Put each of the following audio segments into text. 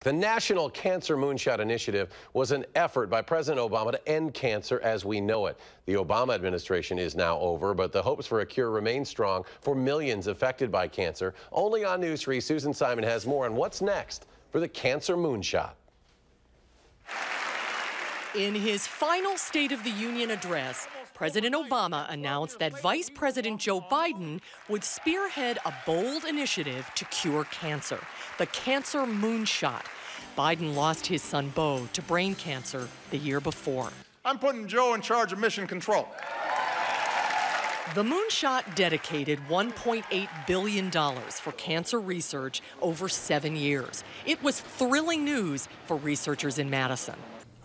The National Cancer Moonshot Initiative was an effort by President Obama to end cancer as we know it. The Obama administration is now over, but the hopes for a cure remain strong for millions affected by cancer. Only on News 3, Susan Simon has more on what's next for the Cancer Moonshot. In his final State of the Union address, President Obama announced that Vice President Joe Biden would spearhead a bold initiative to cure cancer, the Cancer Moonshot. Biden lost his son Beau to brain cancer the year before. I'm putting Joe in charge of mission control. The Moonshot dedicated $1.8 billion for cancer research over 7 years. It was thrilling news for researchers in Madison.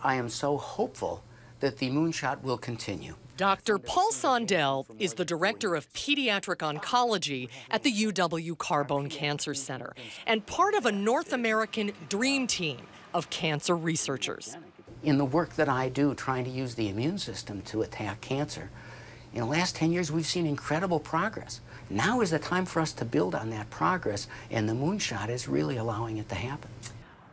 I am so hopeful that the Moonshot will continue. Dr. Paul Sondel is the director of pediatric oncology at the UW Carbone Cancer Center and part of a North American dream team of cancer researchers. In the work that I do trying to use the immune system to attack cancer, in the last 10 years we've seen incredible progress. Now is the time for us to build on that progress, and the Moonshot is really allowing it to happen.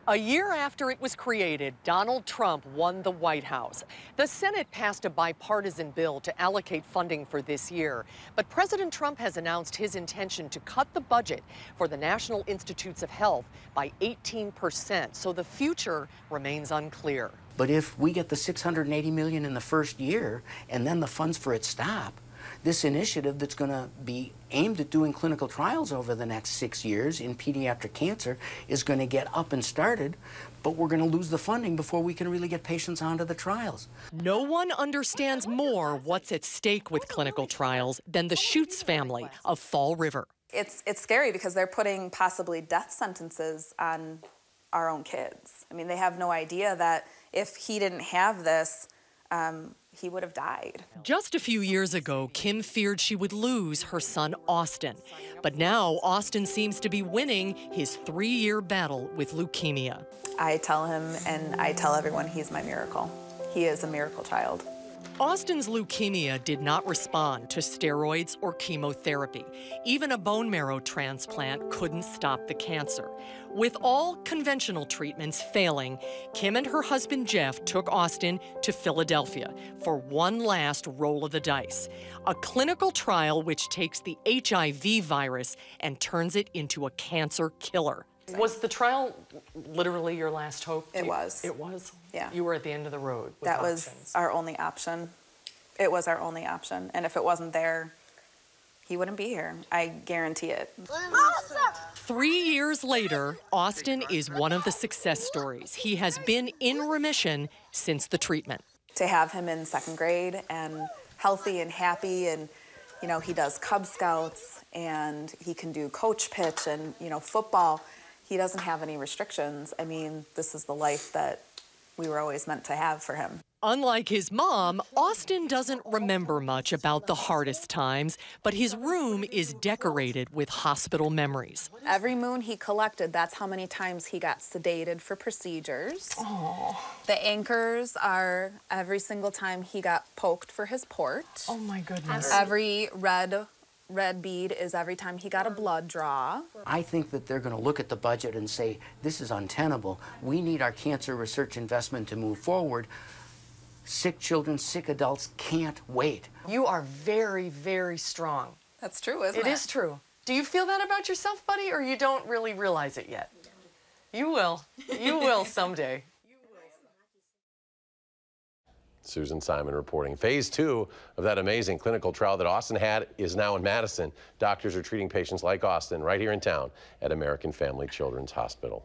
A year after it was created, Donald Trump won the White House. The Senate passed a bipartisan bill to allocate funding for this year. But President Trump has announced his intention to cut the budget for the National Institutes of Health by 18%, so the future remains unclear. But if we get the $680 million in the first year and then the funds for it stop, this initiative that's going to be aimed at doing clinical trials over the next 6 years in pediatric cancer is going to get up and started, but we're going to lose the funding before we can really get patients onto the trials. No one understands more what's at stake with clinical trials than the Schutz family of Fall River. It's scary because they're putting possibly death sentences on our own kids. I mean, they have no idea that if he didn't have this, he would have died. Just a few years ago, Kim feared she would lose her son, Austin. But now, Austin seems to be winning his 3-year battle with leukemia. I tell him and I tell everyone he's my miracle. He is a miracle child. Austin's leukemia did not respond to steroids or chemotherapy. Even a bone marrow transplant couldn't stop the cancer. With all conventional treatments failing, Kim and her husband Jeff took Austin to Philadelphia for one last roll of the dice. A clinical trial which takes the HIV virus and turns it into a cancer killer. Was the trial literally your last hope? It was. It was? Yeah. You were at the end of the road with That options. was our only option. It was our only option. And if it wasn't there, he wouldn't be here. I guarantee it. 3 years later, Austin is one of the success stories. He has been in remission since the treatment. To have him in 2nd grade and healthy and happy, and you know, he does Cub Scouts and he can do coach pitch and football. He doesn't have any restrictions. I mean, this is the life that we were always meant to have for him. Unlike his mom, Austin doesn't remember much about the hardest times, but his room is decorated with hospital memories. Every moon he collected, that's how many times he got sedated for procedures. Oh. The anchors are every single time he got poked for his port. Oh my goodness. Every red bead is every time he got a blood draw. I think that they're going to look at the budget and say, this is untenable. We need our cancer research investment to move forward. Sick children, sick adults can't wait. You are very, very strong. That's true, isn't it? It is true. Do you feel that about yourself, buddy, or you don't really realize it yet? You will. You will someday. Susan Simon reporting. Phase 2 of that amazing clinical trial that Austin had is now in Madison. Doctors are treating patients like Austin right here in town at American Family Children's Hospital.